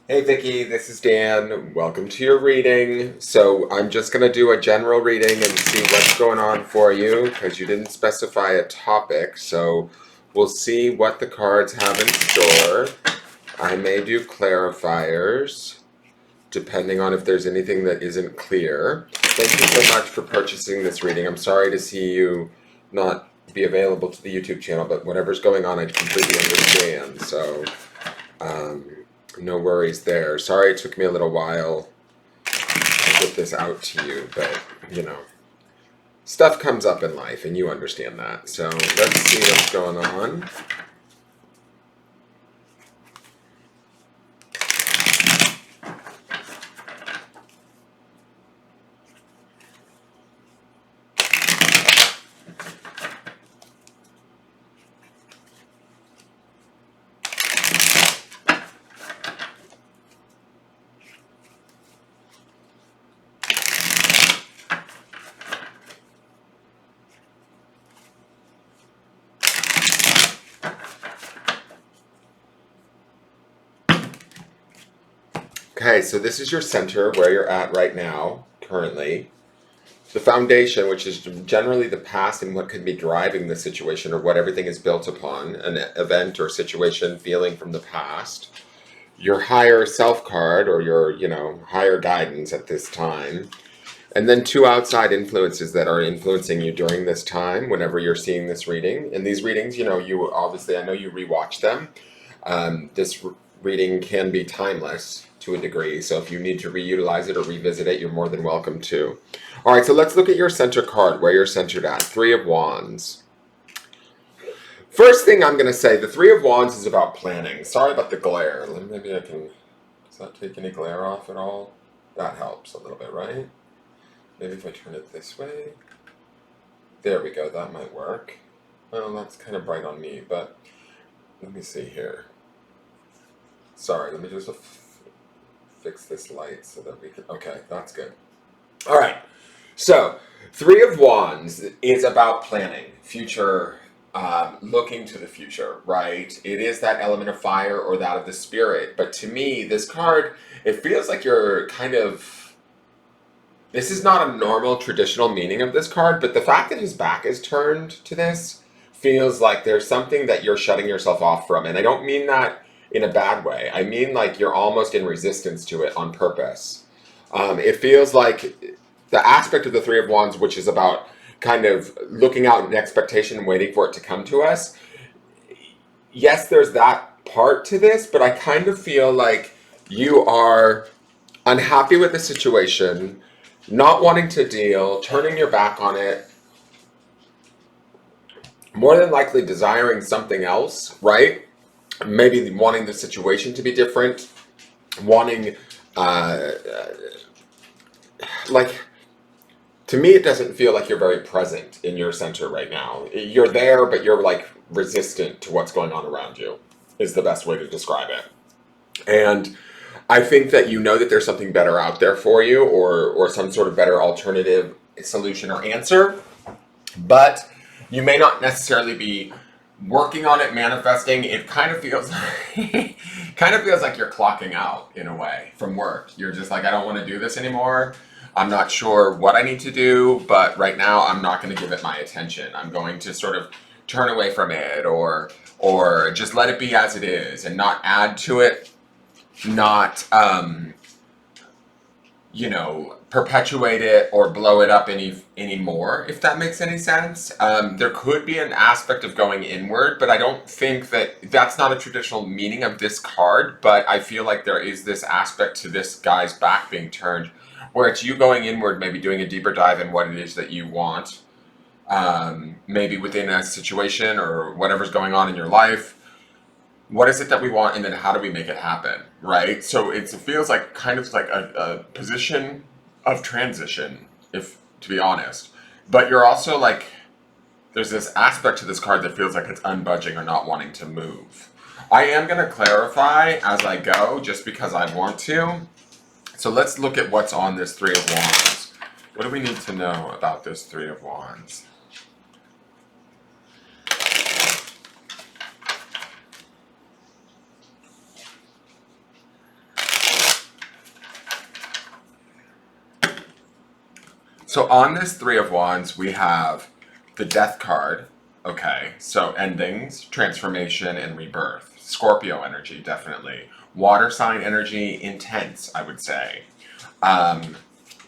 Hey Vicki, this is Dan. Welcome to your reading. So I'm just going to do a general reading and see what's going on for you because you didn't specify a topic. So we'll see what the cards have in store. I may do clarifiers depending on if there's anything that isn't clear. Thank you so much for purchasing this reading. I'm sorry to see you not be available to the YouTube channel, but whatever's going on, I completely understand. So um, no worries there. Sorry it took me a little while to get this out to you, but stuff comes up in life and you understand that. So let's see what's going on. Okay, so this is your center where you're at right now, currently. The foundation, which is generally the past and what could be driving the situation or what everything is built upon, an event or situation, feeling from the past. Your higher self card or your, higher guidance at this time. And then two outside influences that are influencing you during this time, whenever you're seeing this reading. And these readings, you obviously, I know you rewatch them. This reading can be timeless to a degree, so if you need to reutilize it or revisit it, you're more than welcome to. All right, so let's look at your center card, where you're centered at. Three of Wands. First thing I'm going to say, the Three of Wands is about planning. Sorry about the glare. Maybe I can... Does that take any glare off at all? That helps a little bit, right? Maybe if I turn it this way. There we go, that might work. Well, that's kind of bright on me, but let me see here. Sorry, let me just fix this light so that we can... Okay, that's good. All right, so Three of Wands is about planning, future, looking to the future, right? It is that element of fire or that of the spirit. But to me, this card, it feels like you're kind of... This is not a normal traditional meaning of this card, but the fact that his back is turned to this feels like there's something that you're shutting yourself off from. And I don't mean that in a bad way. I mean like you're almost in resistance to it on purpose. It feels like the aspect of the Three of Wands, which is about kind of looking out in expectation and waiting for it to come to us. Yes, there's that part to this, but I kind of feel like you are unhappy with the situation, not wanting to deal, turning your back on it, more than likely desiring something else, right? Maybe wanting the situation to be different, wanting, uh, like, to me, it doesn't feel like you're very present in your center right now. You're there, but you're like resistant to what's going on around you, is the best way to describe it. And I think that you know that there's something better out there for you or some sort of better alternative solution or answer, but you may not necessarily be working on it, manifesting. It kind of feels kind of feels like you're clocking out in a way from work. You're just like, I don't want to do this anymore. I'm not sure what I need to do, but right now I'm not going to give it my attention. I'm going to sort of turn away from it or just let it be as it is and not add to it, not perpetuate it or blow it up any more, if that makes any sense. There could be an aspect of going inward, but I don't think that's not a traditional meaning of this card, but I feel like there is this aspect to this guy's back being turned, where it's you going inward, maybe doing a deeper dive in what it is that you want, maybe within a situation or whatever's going on in your life. What is it that we want, and then how do we make it happen, right? So it feels like kind of like a position of transition, if to be honest. But you're also like, there's this aspect to this card that feels like it's unbudging or not wanting to move. I am going to clarify as I go, just because I want to. So let's look at what's on this Three of Wands. What do we need to know about this Three of Wands? So on this Three of Wands, we have the Death card. Okay, so endings, transformation, and rebirth. Scorpio energy, definitely. Water sign energy, intense, I would say. Um,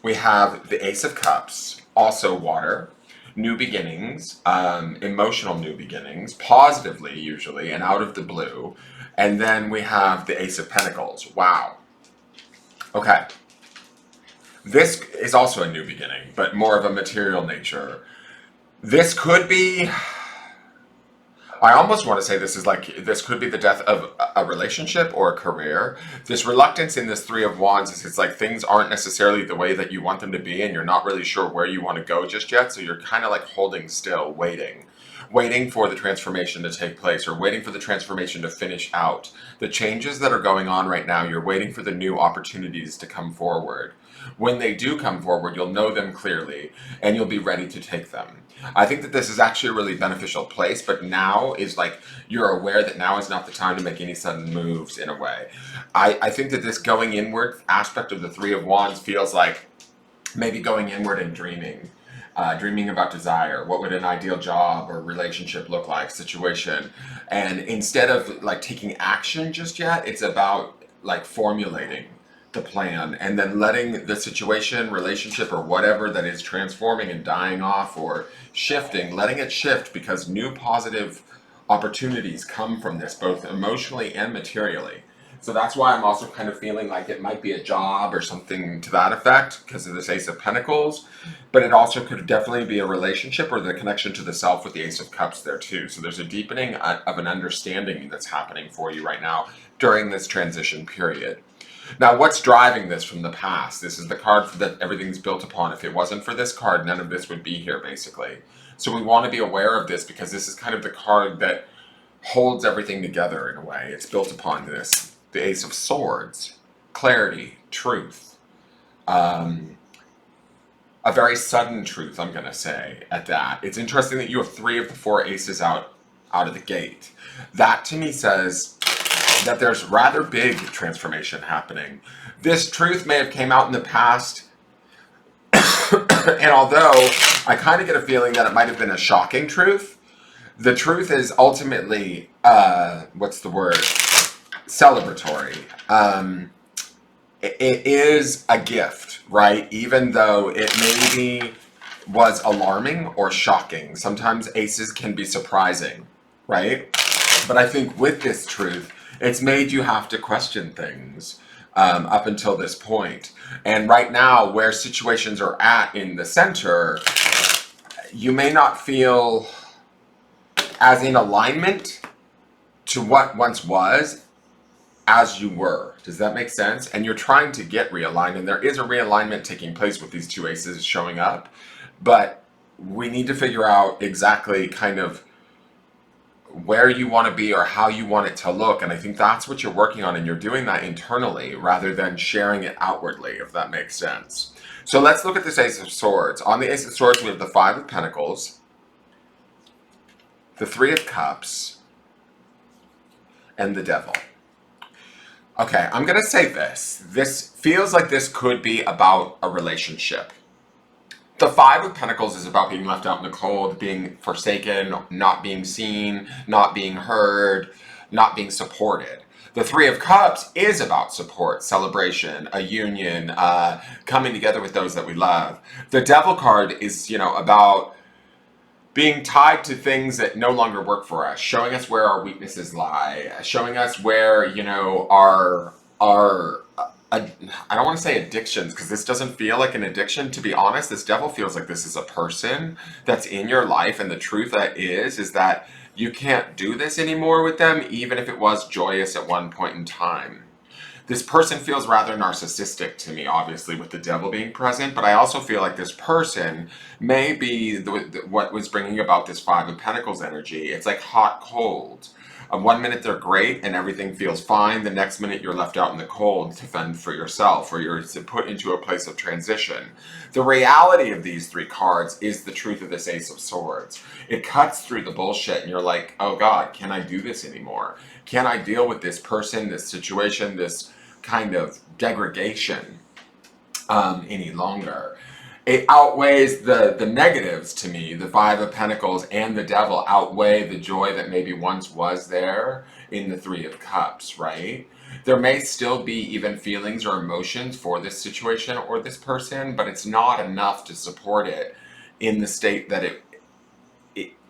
we have the Ace of Cups, also water. New beginnings, emotional new beginnings, positively usually, and out of the blue. And then we have the Ace of Pentacles. Wow. Okay. This is also a new beginning, but more of a material nature. This could be, I almost want to say this is like, this could be the death of a relationship or a career. This reluctance in this Three of Wands is it's like things aren't necessarily the way that you want them to be and you're not really sure where you want to go just yet. So you're kind of like holding still, waiting for the transformation to take place or waiting for the transformation to finish out. The changes that are going on right now, you're waiting for the new opportunities to come forward. When they do come forward, you'll know them clearly and you'll be ready to take them. I think that this is actually a really beneficial place, but now is like you're aware that now is not the time to make any sudden moves in a way. I think that this going inward aspect of the Three of Wands feels like maybe going inward and dreaming. Dreaming about desire. What would an ideal job or relationship look like? Situation. And instead of like taking action just yet, it's about like formulating the plan and then letting the situation, relationship, or whatever that is transforming and dying off or shifting, letting it shift because new positive opportunities come from this, both emotionally and materially. So that's why I'm also kind of feeling like it might be a job or something to that effect because of this Ace of Pentacles. But it also could definitely be a relationship or the connection to the self with the Ace of Cups there too. So there's a deepening of an understanding that's happening for you right now during this transition period. Now, what's driving this from the past? This is the card that everything's built upon. If it wasn't for this card, none of this would be here, basically. So we want to be aware of this because this is kind of the card that holds everything together in a way. It's built upon this. The Ace of Swords, clarity, truth. A very sudden truth, I'm going to say, at that. It's interesting that you have 3 of the 4 aces out of the gate. That to me says that there's rather big transformation happening. This truth may have came out in the past, and although I kind of get a feeling that it might have been a shocking truth, the truth is ultimately, what's the word? Celebratory. It is a gift, right? Even though it maybe was alarming or shocking. Sometimes aces can be surprising, right? But I think with this truth, it's made you have to question things up until this point. And right now, where situations are at in the center, you may not feel as in alignment to what once was as you were. Does that make sense? And you're trying to get realigned, and there is a realignment taking place with these 2 aces showing up. But we need to figure out exactly kind of where you want to be or how you want it to look. And I think that's what you're working on, and you're doing that internally rather than sharing it outwardly, if that makes sense. So let's look at this Ace of Swords. On the Ace of Swords, we have the 5 of Pentacles, the 3 of Cups, and the Devil. Okay, I'm going to say this. This feels like this could be about a relationship. The 5 of Pentacles is about being left out in the cold, being forsaken, not being seen, not being heard, not being supported. The 3 of Cups is about support, celebration, a union, coming together with those that we love. The Devil card is, about being tied to things that no longer work for us, showing us where our weaknesses lie, showing us where, our I don't want to say addictions because this doesn't feel like an addiction. To be honest, this Devil feels like this is a person that's in your life, and the truth that is that you can't do this anymore with them, even if it was joyous at one point in time. This person feels rather narcissistic to me, obviously, with the Devil being present, but I also feel like this person may be what was bringing about this 5 of Pentacles energy. It's like hot, cold. One minute they're great and everything feels fine. The next minute you're left out in the cold to fend for yourself, or you're put into a place of transition. The reality of these 3 cards is the truth of this Ace of Swords. It cuts through the bullshit and you're like, oh God, can I do this anymore? Can I deal with this person, this situation, this kind of degradation any longer? it outweighs the negatives to me. The Five of Pentacles and the Devil outweigh the joy that maybe once was there in the Three of Cups, right? There may still be even feelings or emotions for this situation or this person, but it's not enough to support it in the state that it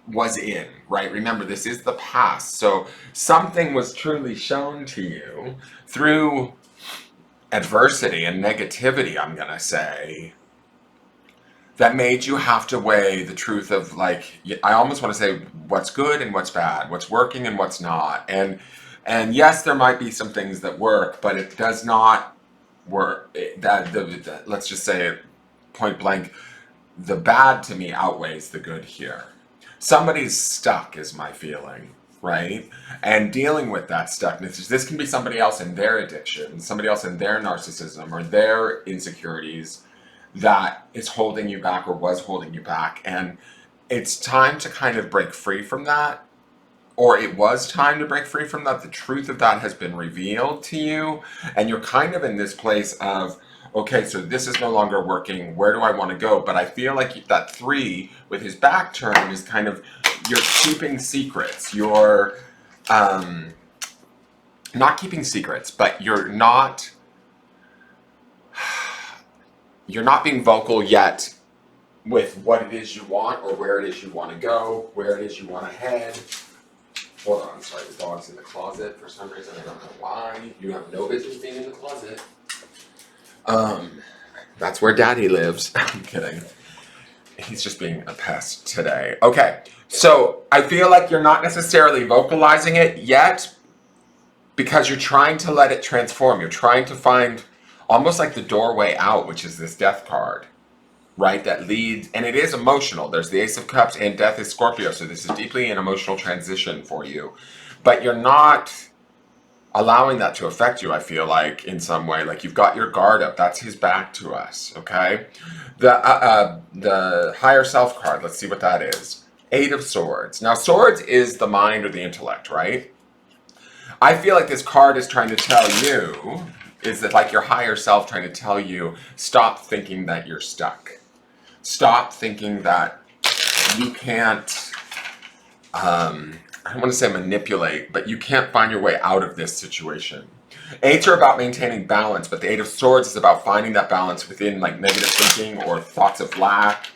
was in, right? Remember, this is the past. So something was truly shown to you through adversity and negativity, I'm going to say, that made you have to weigh the truth of, like, I almost want to say what's good and what's bad, what's working and what's not. And yes, there might be some things that work, but it does not work. Let's just say it point blank, the bad to me outweighs the good here. Somebody's stuck is my feeling, right? And dealing with that stuckness, this can be somebody else in their addiction, somebody else in their narcissism or their insecurities that is holding you back or was holding you back. And it's time to kind of break free from that, or it was time to break free from that. The truth of that has been revealed to you, and you're kind of in this place of, okay, so this is no longer working. Where do I want to go? But I feel like that three with his back turned is kind of, you're keeping secrets. You're not keeping secrets, but you're not being vocal yet with what it is you want or where it is you want to go, where it is you want to head. Hold on, sorry, the dog's in the closet for some reason. I don't know why. You have no business being in the closet. That's where Daddy lives. I'm kidding. He's just being a pest today. Okay, so I feel like you're not necessarily vocalizing it yet because you're trying to let it transform. You're trying to find almost like the doorway out, which is this Death card, right? That leads, and it is emotional. There's the Ace of Cups and Death is Scorpio, so this is deeply an emotional transition for you. But you're not allowing that to affect you, I feel like, in some way. Like, you've got your guard up. That's his back to us, okay? The higher self card, let's see what that is. Eight of Swords. Now, Swords is the mind or the intellect, right? I feel like this card is trying to tell you, is that like your higher self trying to tell you, stop thinking that you're stuck. Stop thinking that you can't, I don't want to say manipulate, but you can't find your way out of this situation. Eights are about maintaining balance, but the Eight of Swords is about finding that balance within like negative thinking or thoughts of lack,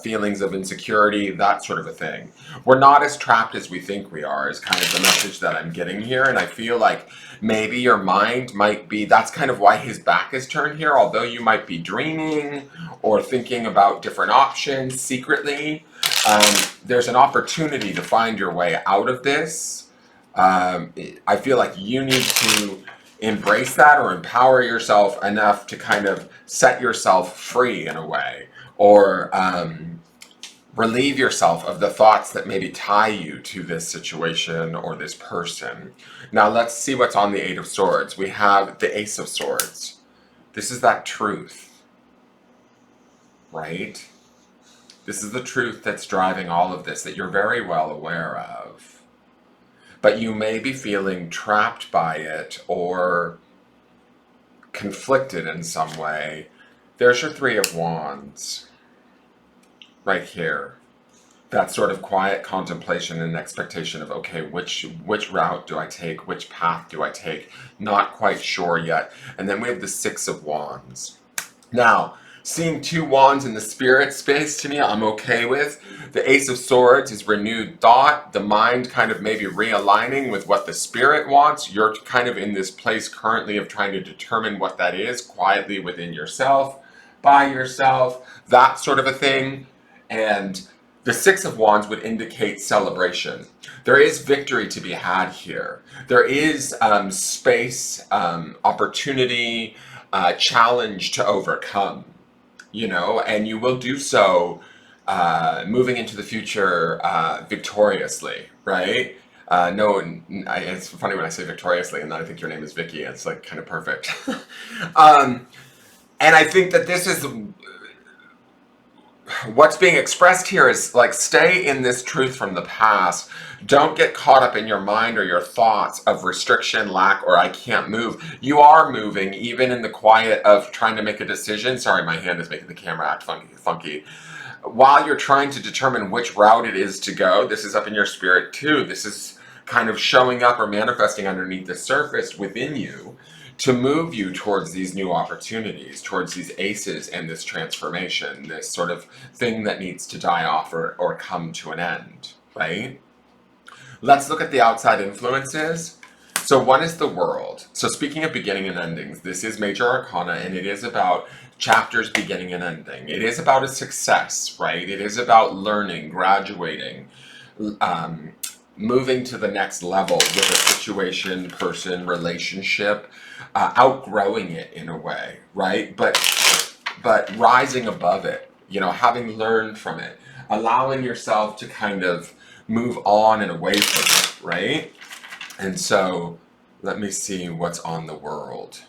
feelings of insecurity, that sort of a thing. We're not as trapped as we think we are, is kind of the message that I'm getting here. And I feel like maybe your mind might be, that's kind of why his back is turned here, although you might be dreaming or thinking about different options secretly. There's an opportunity to find your way out of this. I feel like you need to embrace that or empower yourself enough to kind of set yourself free in a way, or relieve yourself of the thoughts that maybe tie you to this situation or this person. Now let's see what's on the Eight of Swords. We have the Ace of Swords. This is that truth, right? This is the truth that's driving all of this, that you're very well aware of. But you may be feeling trapped by it or conflicted in some way. There's your Three of Wands right here. That sort of quiet contemplation and expectation of, okay, which route do I take? Which path do I take? Not quite sure yet. And then we have the Six of Wands. Now, seeing two wands in the spirit space to me, I'm okay with. The Ace of Swords is renewed thought, the mind kind of maybe realigning with what the spirit wants. You're kind of in this place currently of trying to determine what that is quietly within yourself, by yourself, that sort of a thing. And the Six of Wands would indicate celebration. There is victory to be had here. There is space, opportunity, challenge to overcome, you know, and you will do so moving into the future victoriously, right? It's funny when I say victoriously and then I think your name is Vicki. It's like kind of perfect. And I think that this is what's being expressed here is like, stay in this truth from the past. Don't get caught up in your mind or your thoughts of restriction, lack, or I can't move. You are moving, even in the quiet of trying to make a decision. Sorry, my hand is making the camera act funky. While you're trying to determine which route it is to go, this is up in your spirit too. This is kind of showing up or manifesting underneath the surface within you to move you towards these new opportunities, towards these aces and this transformation, this sort of thing that needs to die off or come to an end, right? Let's look at the outside influences. So one is the world. So speaking of beginning and endings, this is Major Arcana, and it is about chapters beginning and ending. It is about a success, right? It is about learning, graduating, um, moving to the next level with a situation, person, relationship, outgrowing it in a way, right? But rising above it, having learned from it, allowing yourself to kind of move on and away from it, right? And so let me see what's on the world.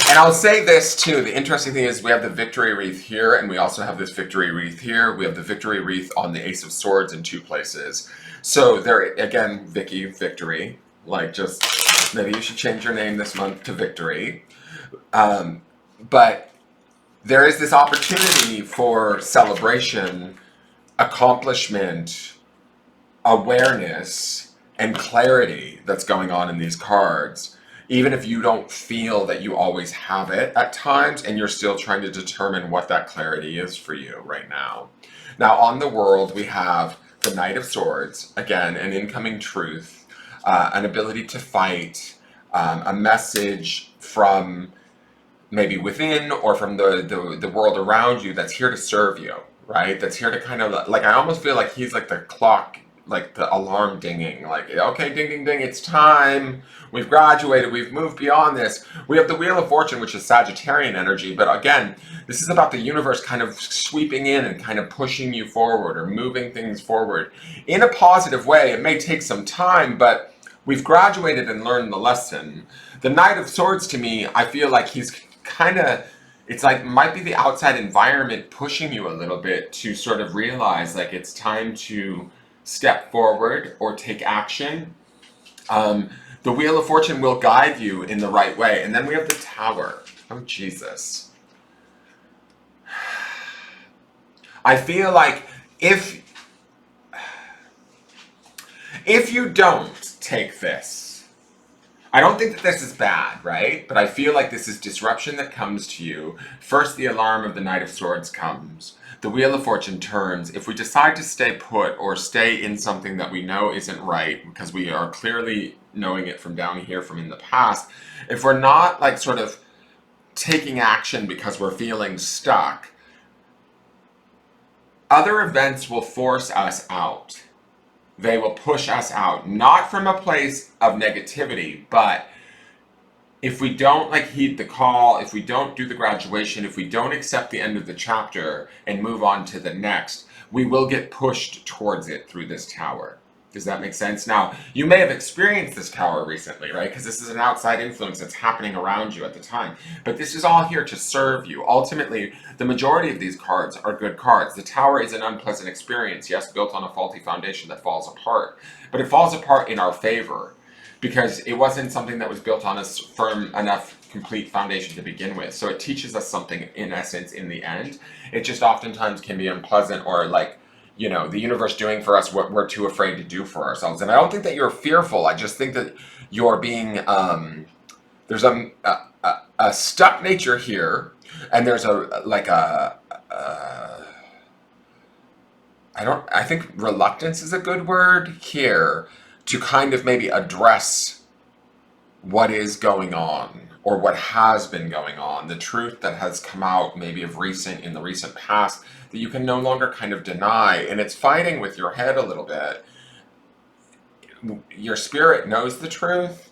And I'll say this too, the interesting thing is we have the victory wreath here, and we also have this victory wreath here. We have the victory wreath on the Ace of Swords in 2 places. So there, again, Vicki, victory. Like, just, maybe you should change your name this month to Victory. But there is this opportunity for celebration, accomplishment, awareness, and clarity that's going on in these cards, even if you don't feel that you always have it at times, and you're still trying to determine what that clarity is for you right now. Now, on the world, we have the Knight of Swords, again, an incoming truth, an ability to fight, a message from maybe within or from the world around you that's here to serve you, right? That's here to kind of, like, I almost feel like he's like the clock, like the alarm dinging, like, okay, ding, ding, ding, it's time. We've graduated. We've moved beyond this. We have the Wheel of Fortune, which is Sagittarian energy. But again, this is about the universe kind of sweeping in and kind of pushing you forward or moving things forward in a positive way. It may take some time, but we've graduated and learned the lesson. The Knight of Swords, to me, I feel like he's kind of, it's like, might be the outside environment pushing you a little bit to sort of realize like it's time to step forward or take action. The Wheel of Fortune will guide you in the right way. And then we have the Tower. Oh, Jesus. I feel like if you don't take this, I don't think that this is bad, right? But I feel like this is disruption that comes to you. First, the alarm of the Knight of Swords comes. The Wheel of Fortune turns. If we decide to stay put or stay in something that we know isn't right, because we are clearly knowing it from down here from in the past, if we're not like sort of taking action because we're feeling stuck, other events will force us out. They will push us out, not from a place of negativity, but if we don't like heed the call, if we don't do the graduation, if we don't accept the end of the chapter and move on to the next, we will get pushed towards it through this tower. Does that make sense? Now, you may have experienced this tower recently, right? Because this is an outside influence that's happening around you at the time. But this is all here to serve you. Ultimately, the majority of these cards are good cards. The tower is an unpleasant experience, yes, built on a faulty foundation that falls apart. But it falls apart in our favor because it wasn't something that was built on a firm enough complete foundation to begin with. So it teaches us something in essence in the end. It just oftentimes can be unpleasant or like, the universe doing for us what we're too afraid to do for ourselves. And I don't think that you're fearful. I just think that you're being, there's a stuck nature here, and there's I think reluctance is a good word here to kind of maybe address what is going on or what has been going on, the truth that has come out maybe in the recent past that you can no longer kind of deny. And it's fighting with your head a little bit. Your spirit knows the truth.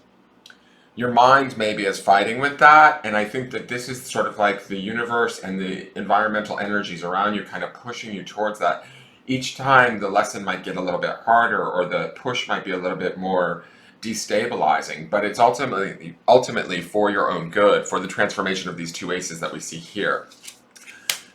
Your mind maybe is fighting with that. And I think that this is sort of like the universe and the environmental energies around you kind of pushing you towards that. Each time the lesson might get a little bit harder or the push might be a little bit more destabilizing, but it's ultimately for your own good, for the transformation of these 2 aces that we see here.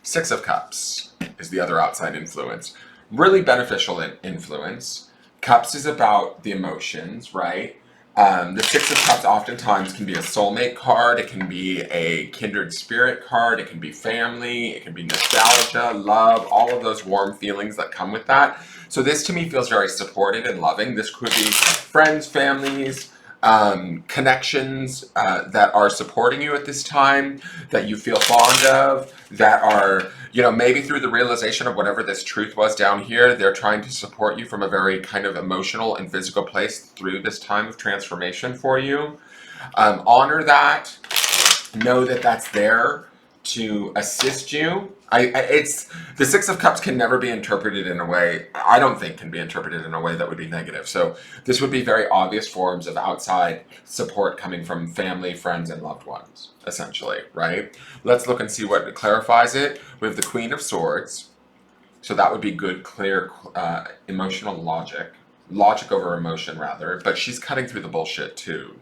Six of Cups is the other outside influence. Really beneficial influence. Cups is about the emotions, right? The Six of Cups oftentimes can be a soulmate card. It can be a kindred spirit card. It can be family. It can be nostalgia, love, all of those warm feelings that come with that. So this to me feels very supported and loving. This could be friends, families, connections that are supporting you at this time, that you feel fond of, that are, maybe through the realization of whatever this truth was down here, they're trying to support you from a very kind of emotional and physical place through this time of transformation for you. Honor that. Know that that's there to assist you. It's the Six of Cups can never be interpreted in a way, I don't think can be interpreted in a way that would be negative. So this would be very obvious forms of outside support coming from family, friends, and loved ones, essentially, right? Let's look and see what clarifies it. We have the Queen of Swords. So that would be good, clear, emotional logic over emotion, rather. But she's cutting through the bullshit too.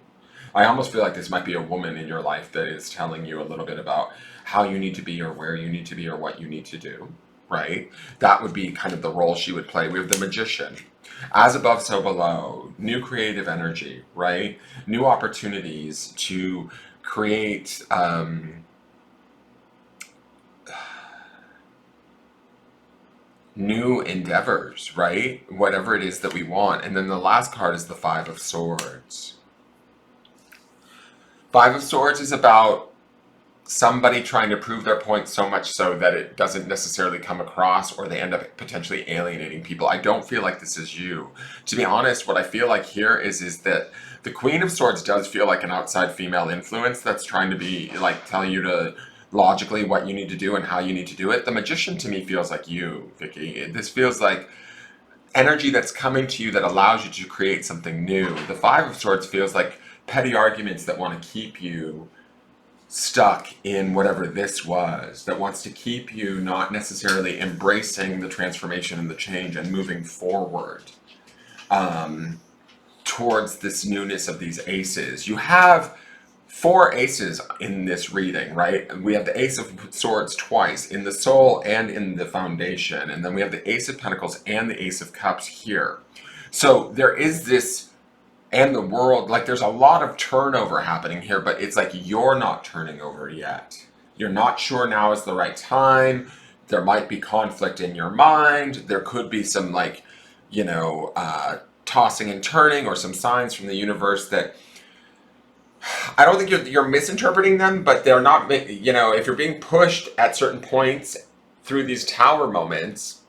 I almost feel like this might be a woman in your life that is telling you a little bit about how you need to be or where you need to be or what you need to do, right? That would be kind of the role she would play. We have the Magician. As above, so below. New creative energy, right? New opportunities to create new endeavors, right? Whatever it is that we want. And then the last card is the Five of Swords. Five of Swords is about somebody trying to prove their point so much so that it doesn't necessarily come across or they end up potentially alienating people. I don't feel like this is you. To be honest, what I feel like here is that the Queen of Swords does feel like an outside female influence that's trying to be like telling you to logically what you need to do and how you need to do it. The Magician to me feels like you, Vicki. This feels like energy that's coming to you that allows you to create something new. The Five of Swords feels like petty arguments that want to keep you stuck in whatever this was, that wants to keep you not necessarily embracing the transformation and the change and moving forward towards this newness of these aces. You have four aces in this reading, right? We have the Ace of Swords twice, in the Soul and in the Foundation. And then we have the Ace of Pentacles and the Ace of Cups here. So there is this, and the World, like there's a lot of turnover happening here, but it's like you're not turning over yet. You're not sure now is the right time. There might be conflict in your mind. There could be some tossing and turning or some signs from the universe that I don't think you're misinterpreting them, but they're not, if you're being pushed at certain points through these tower moments,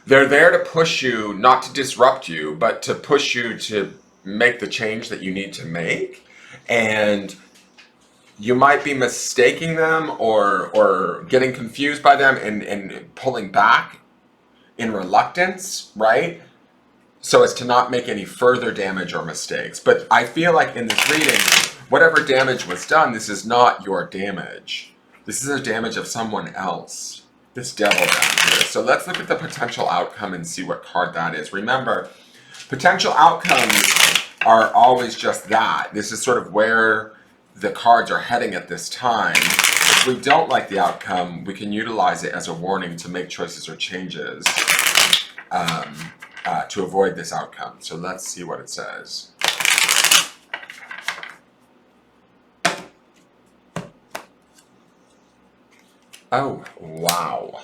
they're there to push you, not to disrupt you, but to push you to make the change that you need to make. And you might be mistaking them or getting confused by them and pulling back in reluctance, right? So as to not make any further damage or mistakes. But I feel like in this reading, whatever damage was done, this is not your damage. This is a damage of someone else. This devil down here. So let's look at the potential outcome and see what card that is. Remember, potential outcomes are always just that. This is sort of where the cards are heading at this time. If we don't like the outcome, we can utilize it as a warning to make choices or changes to avoid this outcome. So let's see what it says. Oh, wow.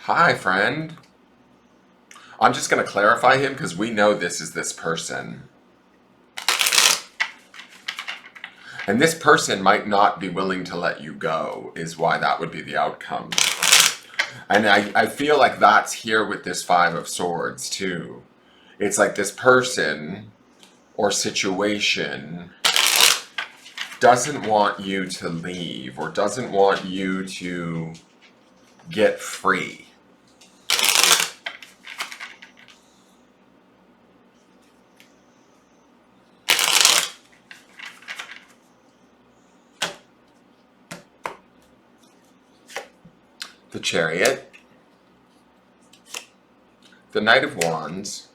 Hi, friend. I'm just going to clarify him because we know this is this person. And this person might not be willing to let you go, is why that would be the outcome. And I feel like that's here with this Five of Swords, too. It's like this person or situation doesn't want you to leave or doesn't want you to get free. The Chariot, the Knight of Wands,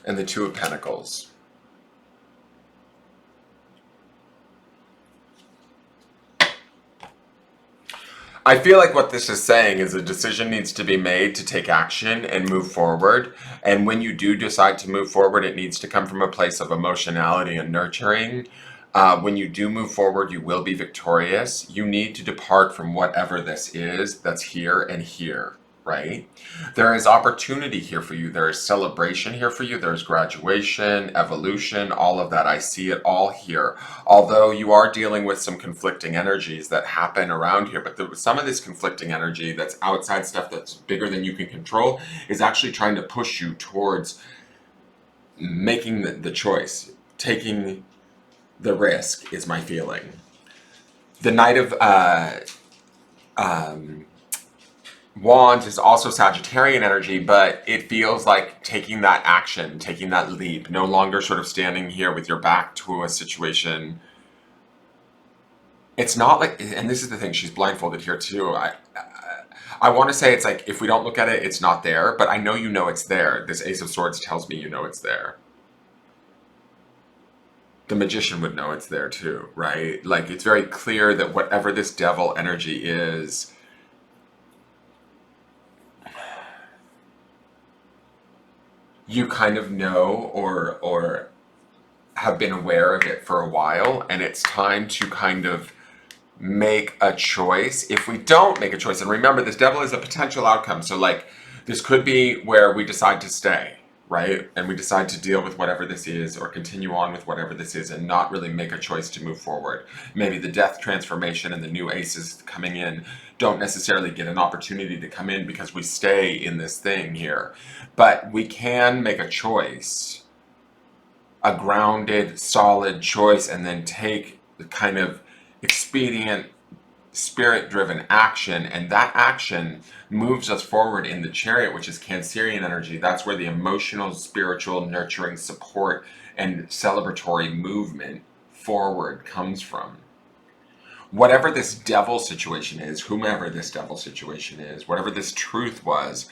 and the Two of Pentacles. I feel like what this is saying is a decision needs to be made to take action and move forward. And when you do decide to move forward, it needs to come from a place of emotionality and nurturing. When you do move forward, you will be victorious. You need to depart from whatever this is that's here and here, right? There is opportunity here for you. There is celebration here for you. There's graduation, evolution, all of that. I see it all here. Although you are dealing with some conflicting energies that happen around here, but some of this conflicting energy that's outside stuff that's bigger than you can control is actually trying to push you towards making the choice, taking the risk, is my feeling. The Knight of um, Wands is also Sagittarian energy, but it feels like taking that action, taking that leap, no longer sort of standing here with your back to a situation. It's not like, and this is the thing, she's blindfolded here too. I want to say it's like, if we don't look at it, it's not there, but I know you know it's there. This Ace of Swords tells me you know it's there. The Magician would know it's there too, right? Like, it's very clear that whatever this devil energy is, you kind of know or have been aware of it for a while, and it's time to kind of make a choice. If we don't make a choice, and remember, this devil is a potential outcome, so like, this could be where we decide to stay, right? And we decide to deal with whatever this is, or continue on with whatever this is, and not really make a choice to move forward. Maybe the death transformation and the new aces coming in don't necessarily get an opportunity to come in because we stay in this thing here. But we can make a choice, a grounded, solid choice, and then take the kind of expedient, spirit-driven action, and that action moves us forward in the Chariot, which is Cancerian energy. That's where the emotional, spiritual, nurturing support and celebratory movement forward comes from. Whatever this devil situation is, whomever this devil situation is, whatever this truth was,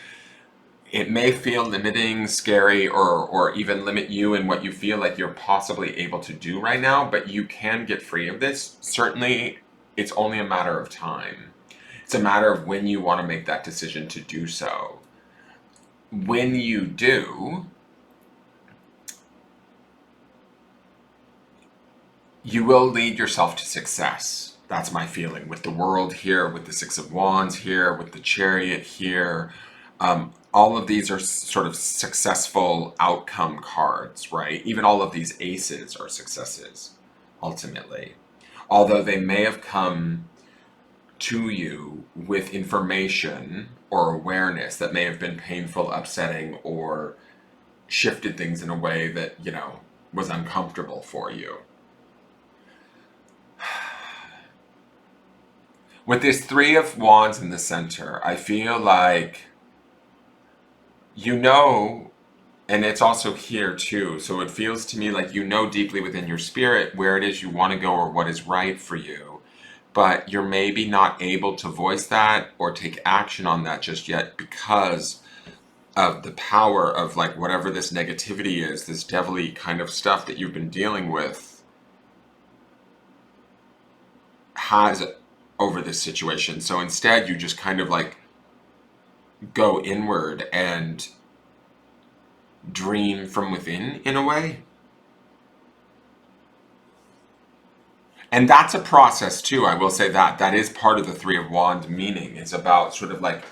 it may feel limiting, scary, or even limit you in what you feel like you're possibly able to do right now, but you can get free of this. Certainly, it's only a matter of time. It's a matter of when you want to make that decision to do so. When you do, you will lead yourself to success. That's my feeling. With the World here, with the Six of Wands here, with the Chariot here, all of these are sort of successful outcome cards, right? Even all of these aces are successes, ultimately. Although they may have come to you with information or awareness that may have been painful, upsetting, or shifted things in a way that, was uncomfortable for you. With this Three of Wands in the center, I feel like and it's also here too, so it feels to me like deeply within your spirit where it is you want to go or what is right for you, but you're maybe not able to voice that or take action on that just yet because of the power of like whatever this negativity is, this devilly kind of stuff that you've been dealing with has over this situation. So instead you just kind of like go inward and dream from within in a way. And that's a process too, I will say that. That is part of the Three of Wands meaning. It's about sort of like,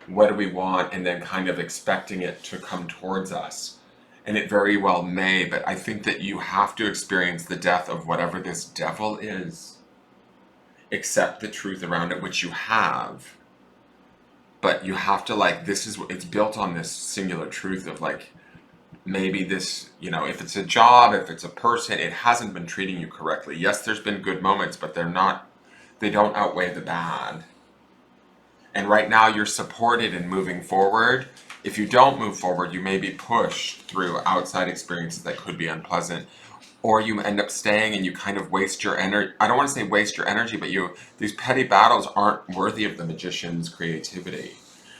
what do we want? And then kind of expecting it to come towards us. And it very well may, but I think that you have to experience the death of whatever this devil is. Accept the truth around it, which you have. But you have to it's built on this singular truth of like, maybe this, if it's a job, if it's a person, it hasn't been treating you correctly. Yes, there's been good moments, but they don't outweigh the bad. And right now you're supported in moving forward. If you don't move forward, you may be pushed through outside experiences that could be unpleasant, or you end up staying and you kind of waste your energy. I don't want to say waste your energy, but these petty battles aren't worthy of the Magician's creativity.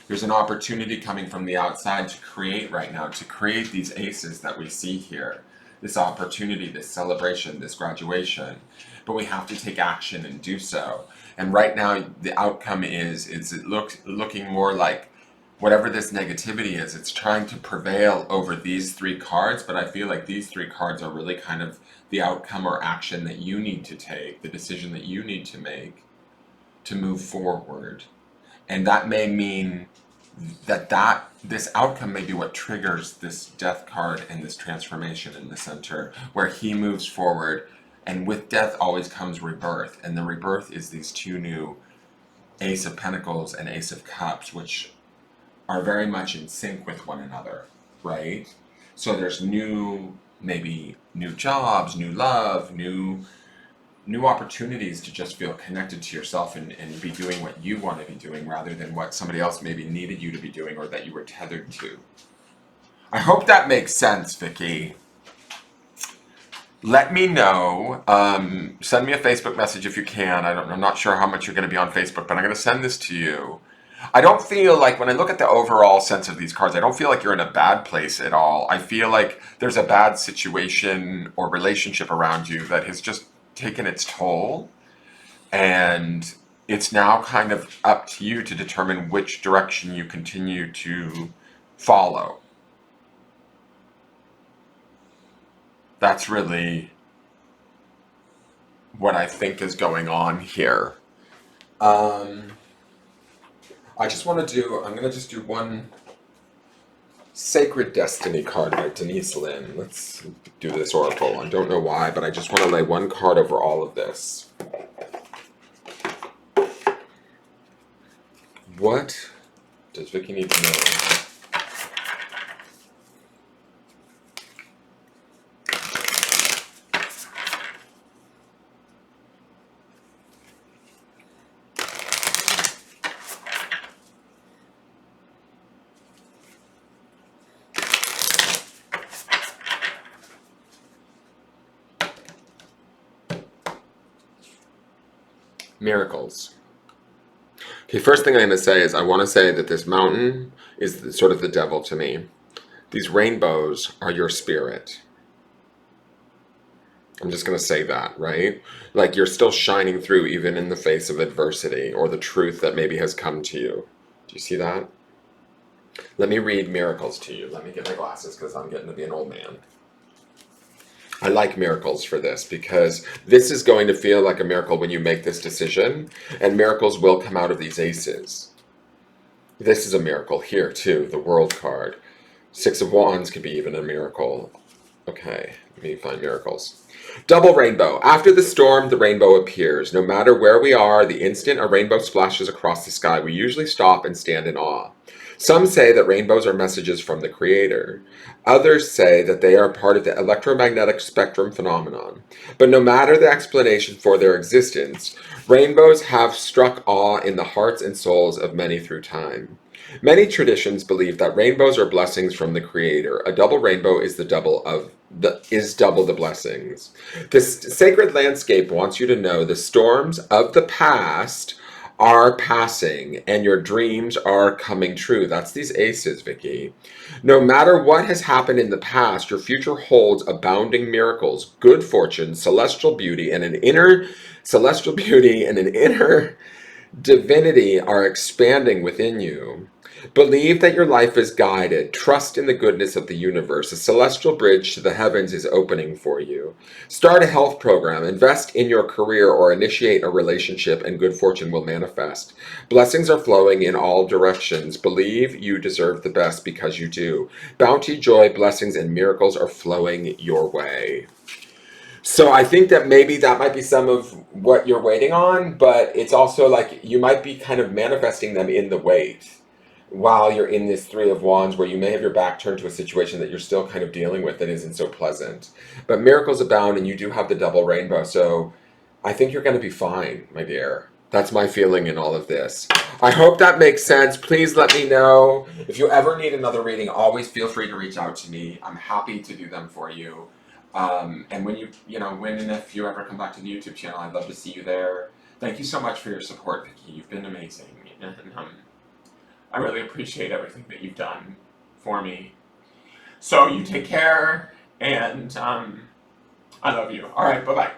There's an opportunity coming from the outside to create right now, to create these aces that we see here, this opportunity, this celebration, this graduation. But we have to take action and do so. And right now, the outcome is looking more like whatever this negativity is, it's trying to prevail over these three cards. But I feel like these three cards are really kind of the outcome or action that you need to take, the decision that you need to make to move forward. And that may mean that this outcome may be what triggers this death card and this transformation in the center, where he moves forward, and with death always comes rebirth, and the rebirth is these two new Ace of Pentacles and Ace of Cups, which are very much in sync with one another, right? So there's maybe new jobs, new love, new opportunities to just feel connected to yourself and be doing what you want to be doing rather than what somebody else maybe needed you to be doing or that you were tethered to. I hope that makes sense, Vicki. Let me know. Send me a Facebook message if you can. I'm not sure how much you're going to be on Facebook, but I'm going to send this to you. I don't feel like, when I look at the overall sense of these cards, I don't feel like you're in a bad place at all. I feel like there's a bad situation or relationship around you that has just taken its toll, and it's now kind of up to you to determine which direction you continue to follow. That's really what I think is going on here. I'm going to just do one Sacred Destiny card by Denise Lynn. Let's do this oracle. I don't know why, but I just want to lay one card over all of this. What does Vicki need to know? Miracles. Okay, first thing I'm going to say is I want to say that this mountain is sort of the devil to me. These rainbows are your spirit. I'm just going to say that, right? Like you're still shining through even in the face of adversity or the truth that maybe has come to you. Do you see that? Let me read miracles to you. Let me get my glasses because I'm getting to be an old man. I like miracles for this because this is going to feel like a miracle when you make this decision, and miracles will come out of these aces. This is a miracle here too, the World card. Six of Wands could be even a miracle. Okay, let me find miracles. Double rainbow. After the storm, the rainbow appears. No matter where we are, the instant a rainbow splashes across the sky, we usually stop and stand in awe. Some say that rainbows are messages from the Creator. Others say that they are part of the electromagnetic spectrum phenomenon. But no matter the explanation for their existence, rainbows have struck awe in the hearts and souls of many through time. Many traditions believe that rainbows are blessings from the Creator. A double rainbow is double the blessings. This sacred landscape wants you to know the storms of the past are passing and your dreams are coming true. That's these aces, Vicki. No matter what has happened in the past, your future holds abounding miracles, good fortune, celestial beauty, and an inner divinity are expanding within you. Believe that your life is guided. Trust in the goodness of the universe. A celestial bridge to the heavens is opening for you. Start a health program, invest in your career, or initiate a relationship, and good fortune will manifest. Blessings are flowing in all directions. Believe you deserve the best because you do. Bounty, joy, blessings, and miracles are flowing your way. So I think that maybe that might be some of what you're waiting on, but it's also like you might be kind of manifesting them in the wait while you're in this Three of Wands, where you may have your back turned to a situation that you're still kind of dealing with that isn't so pleasant. But miracles abound, and you do have the double rainbow, so I think you're going to be fine, my dear. That's my feeling in all of this. I hope that makes sense. Please let me know. If you ever need another reading, always feel free to reach out to me. I'm happy to do them for you. And when when and if you ever come back to the YouTube channel, I'd love to see you there. Thank you so much for your support, Vicki. You've been amazing. And, I really appreciate everything that you've done for me. So you take care, And I love you. All right, bye bye.